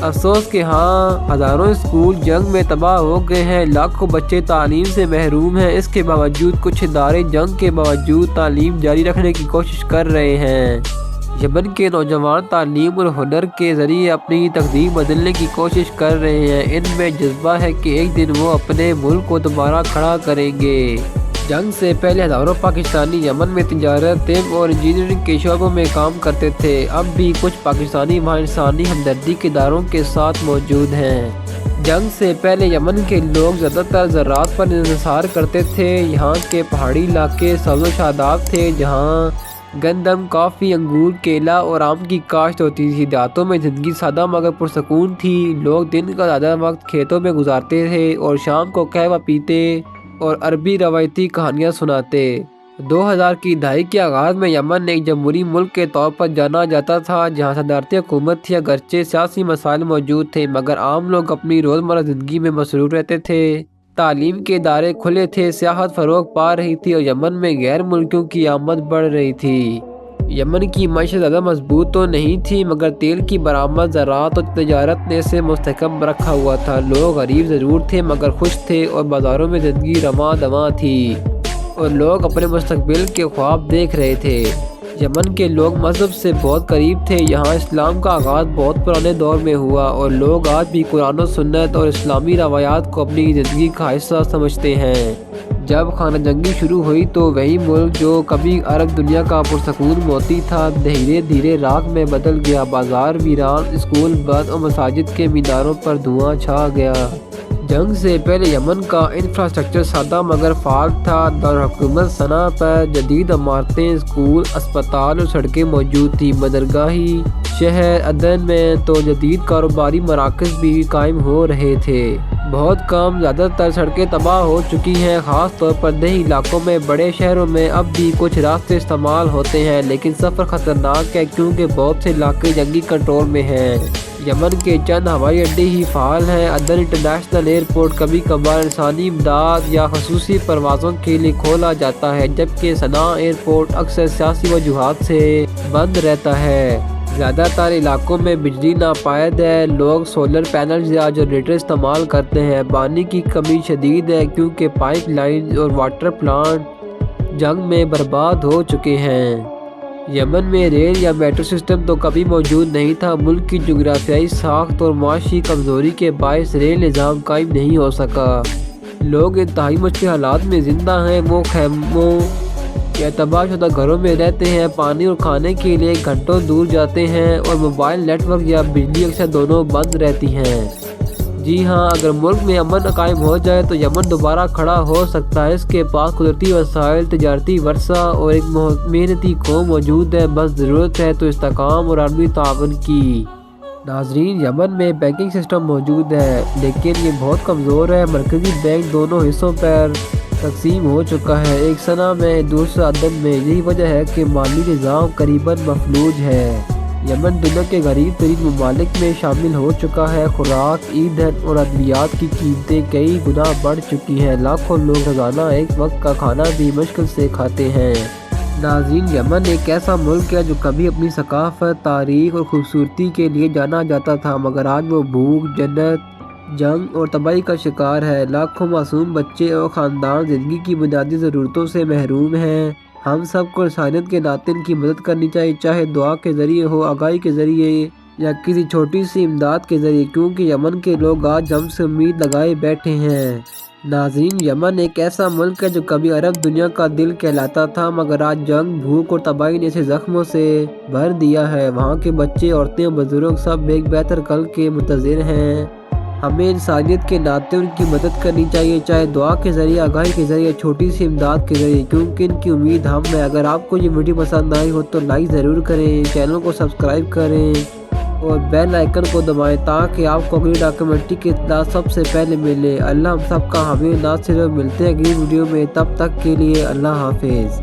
افسوس کہ ہاں، ہزاروں اسکول جنگ میں تباہ ہو گئے ہیں، لاکھوں بچے تعلیم سے محروم ہیں۔ اس کے باوجود کچھ ادارے جنگ کے باوجود تعلیم جاری رکھنے کی کوشش کر رہے ہیں۔ یمن کے نوجوان تعلیم اور ہنر کے ذریعے اپنی تقدیر بدلنے کی کوشش کر رہے ہیں۔ ان میں جذبہ ہے کہ ایک دن وہ اپنے ملک کو دوبارہ کھڑا کریں گے۔ جنگ سے پہلے ہزاروں پاکستانی یمن میں تجارت، طب اور انجینئرنگ کے شعبوں میں کام کرتے تھے۔ اب بھی کچھ پاکستانی وہاں انسانی ہمدردی کے اداروں کے ساتھ موجود ہیں۔ جنگ سے پہلے یمن کے لوگ زیادہ تر زراعت پر انحصار کرتے تھے۔ یہاں کے پہاڑی علاقے سبز و شاداب تھے، جہاں گندم، کافی، انگور، کیلا اور آم کی کاشت ہوتی تھی۔ دیہاتوں میں زندگی سادہ مگر پرسکون تھی۔ لوگ دن کا زیادہ وقت کھیتوں میں گزارتے تھے اور شام کو قہوہ پیتے اور عربی روایتی کہانیاں سناتے۔ 2000 کی دہائی کے آغاز میں یمن ایک جمہوری ملک کے طور پر جانا جاتا تھا، جہاں صدارتی حکومت تھی۔ اگرچہ سیاسی مسائل موجود تھے، مگر عام لوگ اپنی روزمرہ زندگی میں مصروف رہتے تھے۔ تعلیم کے ادارے کھلے تھے، سیاحت فروغ پا رہی تھی اور یمن میں غیر ملکیوں کی آمد بڑھ رہی تھی۔ یمن کی معیشت زیادہ مضبوط تو نہیں تھی، مگر تیل کی برآمد، زراعت اور تجارت نے اسے مستحکم رکھا ہوا تھا۔ لوگ غریب ضرور تھے مگر خوش تھے اور بازاروں میں زندگی رواں دواں تھی اور لوگ اپنے مستقبل کے خواب دیکھ رہے تھے۔ یمن کے لوگ مذہب سے بہت قریب تھے۔ یہاں اسلام کا آغاز بہت پرانے دور میں ہوا اور لوگ آج بھی قرآن و سنت اور اسلامی روایات کو اپنی زندگی کا حصہ سمجھتے ہیں۔ جب خانہ جنگی شروع ہوئی تو وہی ملک جو کبھی عرب دنیا کا پرسکون موتی تھا، دھیرے دھیرے راکھ میں بدل گیا۔ بازار ویران، اسکول بند اور مساجد کے میناروں پر دھواں چھا گیا۔ جنگ سے پہلے یمن کا انفراسٹرکچر سادہ مگر فعال تھا۔ دارالحکومت صنعا پر جدید عمارتیں، اسکول، اسپتال اور سڑکیں موجود تھیں۔ بندرگاہی شہر عدن میں تو جدید کاروباری مراکز بھی قائم ہو رہے تھے۔ بہت کم، زیادہ تر سڑکیں تباہ ہو چکی ہیں، خاص طور پر دیہی علاقوں میں۔ بڑے شہروں میں اب بھی کچھ راستے استعمال ہوتے ہیں، لیکن سفر خطرناک ہے کیونکہ بہت سے علاقے جنگی کنٹرول میں ہیں۔ یمن کے چند ہوائی اڈے ہی فعال ہیں۔ عدن انٹرنیشنل ایئرپورٹ کبھی کبھار انسانی امداد یا خصوصی پروازوں کے لیے کھولا جاتا ہے، جبکہ صنعا ایئرپورٹ اکثر سیاسی وجوہات سے بند رہتا ہے۔ زیادہ تر علاقوں میں بجلی ناپائید ہے۔ لوگ سولر پینلز یا جنریٹر استعمال کرتے ہیں۔ پانی کی کمی شدید ہے کیونکہ پائپ لائنز اور واٹر پلانٹ جنگ میں برباد ہو چکے ہیں۔ یمن میں ریل یا میٹرو سسٹم تو کبھی موجود نہیں تھا۔ ملک کی جغرافیائی ساخت اور معاشی کمزوری کے باعث ریل نظام قائم نہیں ہو سکا۔ لوگ انتہائی مشکل حالات میں زندہ ہیں۔ وہ خیموں یا تباہ شدہ گھروں میں رہتے ہیں، پانی اور کھانے کے لیے گھنٹوں دور جاتے ہیں اور موبائل نیٹ ورک یا بجلی اکثر دونوں بند رہتی ہیں۔ جی ہاں، اگر ملک میں امن قائم ہو جائے تو یمن دوبارہ کھڑا ہو سکتا ہے۔ اس کے پاس قدرتی وسائل، تجارتی ورثہ اور ایک محنتی قوم موجود ہے۔ بس ضرورت ہے تو استحکام اور عالمی تعاون کی۔ ناظرین، یمن میں بینکنگ سسٹم موجود ہے، لیکن یہ بہت کمزور ہے۔ مرکزی بینک دونوں حصوں پر تقسیم ہو چکا ہے، ایک صنعا میں دوسرا عدن میں۔ یہی وجہ ہے کہ مالی نظام قریباً مفلوج ہے۔ یمن دنیا کے غریب ترین ممالک میں شامل ہو چکا ہے۔ خوراک، ایندھن اور ادویات کی قیمتیں کئی گنا بڑھ چکی ہیں۔ لاکھوں لوگ روزانہ ایک وقت کا کھانا بھی مشکل سے کھاتے ہیں۔ ناظرین، یمن ایک ایسا ملک ہے جو کبھی اپنی ثقافت، تاریخ اور خوبصورتی کے لیے جانا جاتا تھا، مگر آج وہ بھوک، جنت، جنگ اور تباہی کا شکار ہے۔ لاکھوں معصوم بچے اور خاندان زندگی کی بنیادی ضرورتوں سے محروم ہیں۔ ہم سب کو انسانیت کے ناطے ان کی مدد کرنی چاہیے، چاہے دعا کے ذریعے ہو، آگاہی کے ذریعے یا کسی چھوٹی سی امداد کے ذریعے، کیونکہ یمن کے لوگ آج ہم سے امید لگائے بیٹھے ہیں۔ ناظرین، یمن ایک ایسا ملک ہے جو کبھی عرب دنیا کا دل کہلاتا تھا، مگر آج جنگ، بھوک اور تباہی نے اسے زخموں سے بھر دیا ہے۔ وہاں کے بچے، عورتیں اور بزرگ سب ایک بہتر کل کے منتظر ہیں۔ ہمیں انسانیت کے ناطے ان کی مدد کرنی چاہیے، چاہے دعا کے ذریعے، آگاہی کے ذریعے، چھوٹی سی امداد کے ذریعے، کیونکہ ان کی امید ہم ہیں۔ اگر آپ کو یہ ویڈیو پسند آئی ہو تو لائک ضرور کریں، چینل کو سبسکرائب کریں اور بیل آئیکن کو دبائیں تاکہ آپ کو اگلی ڈاکیومنٹری کی اطلاع سب سے پہلے ملے۔ اللہ ہم سب کا حامی ناصر، ملتے ہیں اگلی ویڈیو میں، تب تک کے لیے اللہ حافظ۔